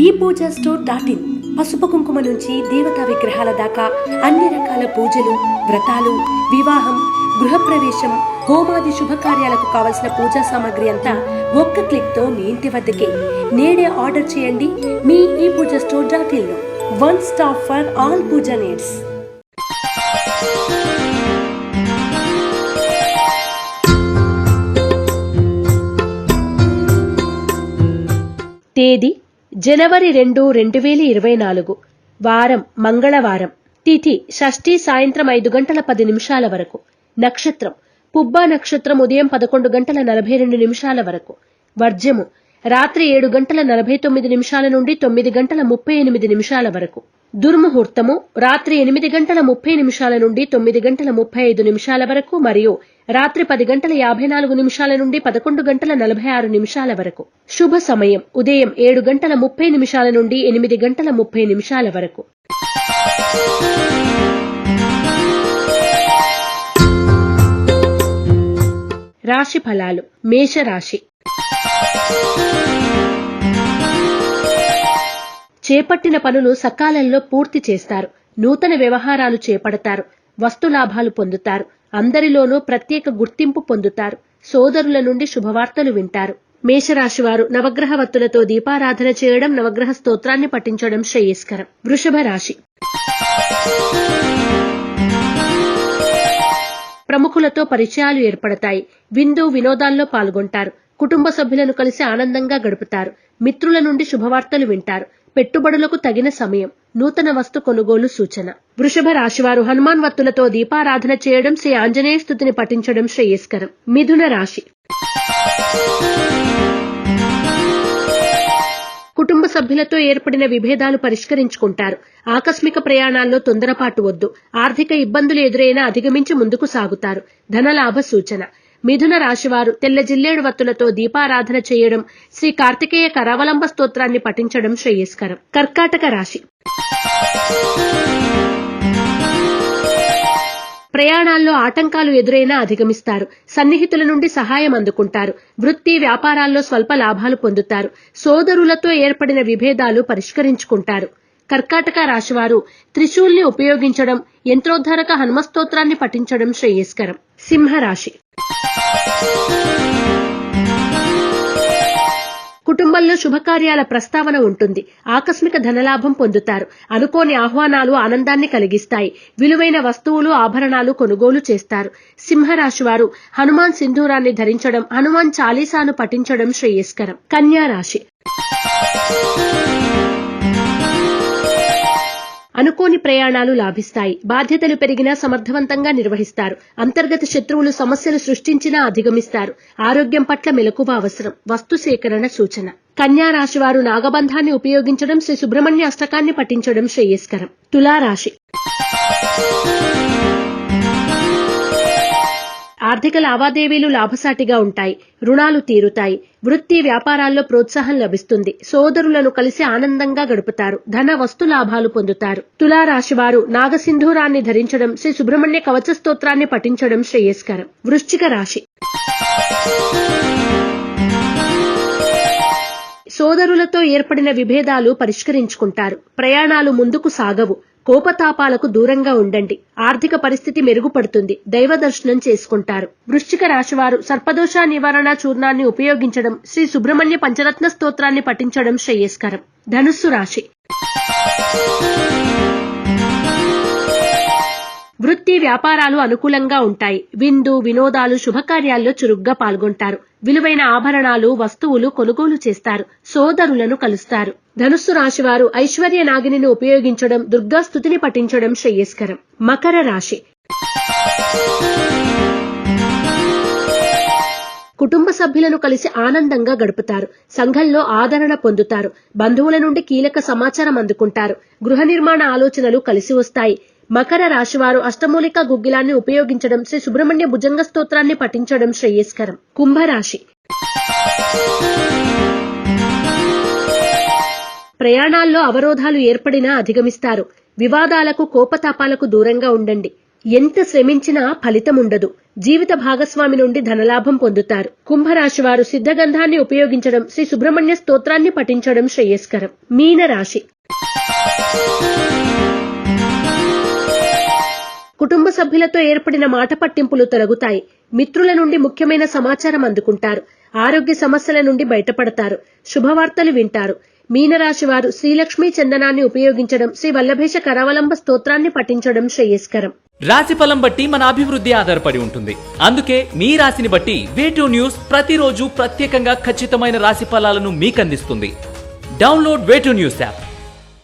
ePoojaStore.in పసుపు కుంకుమ నుంచి దేవతా విగ్రహాల దాకా అన్ని రకాల పూజలు, వ్రతాలు, వివాహం, గృహప్రవేశం, హోమాది శుభకార్యాలకు కావలసిన పూజా సామాగ్రి అంతా ఒక్క క్లిక్తో మీ ఇంటి వద్దకే. నేడే ఆర్డర్ చేయండి మీ ePoojaStore.in లో. One stop for all puja needs. తేదీ జనవరి 2, 2024. వారం మంగళవారం. తిథి షష్ఠి సాయంత్రం 5 గంటల 10 నిమిషాల వరకు. నక్షత్రం పుబ్బా నక్షత్రం ఉదయం 11 గంటల 42 నిమిషాల వరకు. వర్జ్యము రాత్రి 7 గంటల 49 నిమిషాల నుండి 9 గంటల 38 నిమిషాల వరకు. దుర్ముహూర్తము రాత్రి 8 గంటల 30 నిమిషాల నుండి 9 గంటల 35 నిమిషాల వరకు మరియు రాత్రి 10 గంటల 54 నిమిషాల నుండి 11 గంటల 46 నిమిషాల వరకు. శుభ సమయం ఉదయం 7 గంటల 30 నిమిషాల నుండి 8 గంటల 30 నిమిషాల వరకు. రాశి ఫలాలు. మేషరాశి. చేపట్టిన పనులు సకాలంలో పూర్తి చేస్తారు. నూతన వ్యవహారాలు చేపడతారు. వస్తులాభాలు పొందుతారు. అందరిలోనూ ప్రత్యేక గుర్తింపు పొందుతారు. సోదరుల నుండి శుభవార్తలు వింటారు. మేషరాశి వారు నవగ్రహ వత్తులతో దీపారాధన చేయడం, నవగ్రహ స్తోత్రాన్ని పఠించడం శ్రేయస్కరం. వృషభ రాశి. ప్రముఖులతో పరిచయాలు ఏర్పడతాయి. విందు వినోదాల్లో పాల్గొంటారు. కుటుంబ సభ్యులను కలిసి ఆనందంగా గడుపుతారు. మిత్రుల నుండి శుభవార్తలు వింటారు. పెట్టుబడులకు తగిన సమయం. నూతన వస్తు కొనుగోలు సూచన. వృషభ రాశివారు హనుమాన్ వత్తులతో దీపారాధన చేయడం, శ్రీ ఆంజనేయ స్తుతిని పఠించడం శ్రేయస్కరం. మిథున రాశి. కుటుంబ సభ్యులతో ఏర్పడిన విభేదాలు పరిష్కరించుకుంటారు. ఆకస్మిక ప్రయాణాల్లో తొందరపాటు వద్దు. ఆర్థిక ఇబ్బందులు ఎదురైనా అధిగమించి ముందుకు సాగుతారు. ధనలాభ సూచన. మిథున రాశివారు తెల్ల జిల్లేడు వత్తులతో దీపారాధన చేయడం, శ్రీ కార్తికేయ కరావలంబ స్తోత్రాన్ని పఠించడం శ్రేయస్కరం. కర్కాటక రాశి. ప్రయాణాల్లో ఆటంకాలు ఎదురైనా అధిగమిస్తారు. సన్నిహితుల నుండి సహాయం అందుకుంటారు. వృత్తి వ్యాపారాల్లో స్వల్ప లాభాలు పొందుతారు. సోదరులతో ఏర్పడిన విభేదాలు పరిష్కరించుకుంటారు. కర్కాటక రాశివారు త్రిశూల్ని ఉపయోగించడం, యంత్రోద్ధారక హనుమస్తోత్రాన్ని పఠించడం శ్రేయస్కరం. సింహరాశి. కుటుంబంలో శుభకార్యాల ప్రస్తావన ఉంటుంది. ఆకస్మిక ధనలాభం పొందుతారు. అనుకోని ఆహ్వానాలు ఆనందాన్ని కలిగిస్తాయి. విలువైన వస్తువులు, ఆభరణాలు కొనుగోలు చేస్తారు. సింహరాశి వారు హనుమాన్ సింధూరాన్ని ధరించడం, హనుమాన్ చాలీసాను పఠించడం శ్రేయస్కరం. కన్యా రాశి. అనుకోని ప్రయాణాలు లాభిస్తాయి. బాధ్యతలు పెరిగినా సమర్థవంతంగా నిర్వహిస్తారు. అంతర్గత శత్రువులు సమస్యలు సృష్టించినా అధిగమిస్తారు. ఆరోగ్యం పట్ల మెలకువ అవసరం. వస్తు సేకరణ సూచన. కన్యా రాశి వారు నాగబంధాన్ని ఉపయోగించడం, శ్రీ సుబ్రహ్మణ్య అష్టకాన్ని పఠించడం శ్రేయస్కరం. తులారాశి. ఆర్థిక లావాదేవీలు లాభసాటిగా ఉంటాయి. రుణాలు తీరుతాయి. వృత్తి వ్యాపారాల్లో ప్రోత్సాహం లభిస్తుంది. సోదరులను కలిసి ఆనందంగా గడుపుతారు. ధన వస్తు లాభాలు పొందుతారు. తులారాశి వారు నాగసింధూరాన్ని ధరించడం, శ్రీ సుబ్రహ్మణ్య కవచ స్తోత్రాన్ని పఠించడం శ్రేయస్కరం. వృశ్చిక రాశి. సోదరులతో ఏర్పడిన విభేదాలు పరిష్కరించుకుంటారు. ప్రయాణాలు ముందుకు సాగవు. కోపతాపాలకు దూరంగా ఉండండి. ఆర్థిక పరిస్థితి మెరుగుపడుతుంది. దైవ దర్శనం చేసుకుంటారు. వృశ్చిక రాశివారు సర్పదోష నివారణ చూర్ణాన్ని ఉపయోగించడం, శ్రీ సుబ్రహ్మణ్య పంచరత్న స్తోత్రాన్ని పఠించడం శ్రేయస్కరం. ధనుస్సు రాశి. వృత్తి వ్యాపారాలు అనుకూలంగా ఉంటాయి. విందు వినోదాలు శుభకార్యాల్లో చురుగ్గా పాల్గొంటారు. విలువైన ఆభరణాలు వస్తువులు కొనుగోలు చేస్తారు. సోదరులను కలుస్తారు. ధనుస్సు రాశివారు ఐశ్వర్య నాగిని ఉపయోగించడం, దుర్గా స్తుతిని పఠించడం శ్రేయస్కరం. మకర రాశి. కుటుంబ సభ్యులను కలిసి ఆనందంగా గడుపుతారు. సంఘంలో ఆదరణ పొందుతారు. బంధువుల నుండి కీలక సమాచారం అందుకుంటారు. గృహ నిర్మాణ ఆలోచనలు కలిసి వస్తాయి. మకర రాశివారు అష్టమూలిక గుగ్గిలాన్ని ఉపయోగించడం, శ్రీ సుబ్రహ్మణ్య భుజంగ స్తోత్రాన్ని పఠించడం శ్రేయస్కరం. కుంభరాశి. ప్రయాణాల్లో అవరోధాలు ఏర్పడినా అధిగమిస్తారు. వివాదాలకు కోపతాపాలకు దూరంగా ఉండండి. ఎంత శ్రమించినా ఫలితముండదు. జీవిత భాగస్వామి నుండి ధనలాభం పొందుతారు. కుంభరాశి వారు సిద్ధగంధాన్ని ఉపయోగించడం, శ్రీ సుబ్రహ్మణ్య స్తోత్రాన్ని పఠించడం శ్రేయస్కరం. మీనరాశి. కుటుంబ సభ్యులతో ఏర్పడిన మాట పట్టింపులు తొలగుతాయి. మిత్రుల నుండి ముఖ్యమైన సమాచారం అందుకుంటారు. ఆరోగ్య సమస్యల నుండి బయటపడతారు. శుభవార్తలు వింటారు. మీనరాశి వారు శ్రీలక్ష్మీ చందనాన్ని ఉపయోగించడం, శ్రీ వల్లభేష కరావలంబ స్తోత్రాన్ని పఠించడం శ్రేయస్కరం. రాశి ఫలం బట్టి మన అభివృద్ధి ఆధారపడి ఉంటుంది. అందుకే మీ రాశిని బట్టి వే2 న్యూస్ ప్రతిరోజు ప్రత్యేకంగా ఖచ్చితమైన రాశి ఫలాలను మీకు అందిస్తుంది. డౌన్లోడ్ వే2 న్యూస్ యాప్.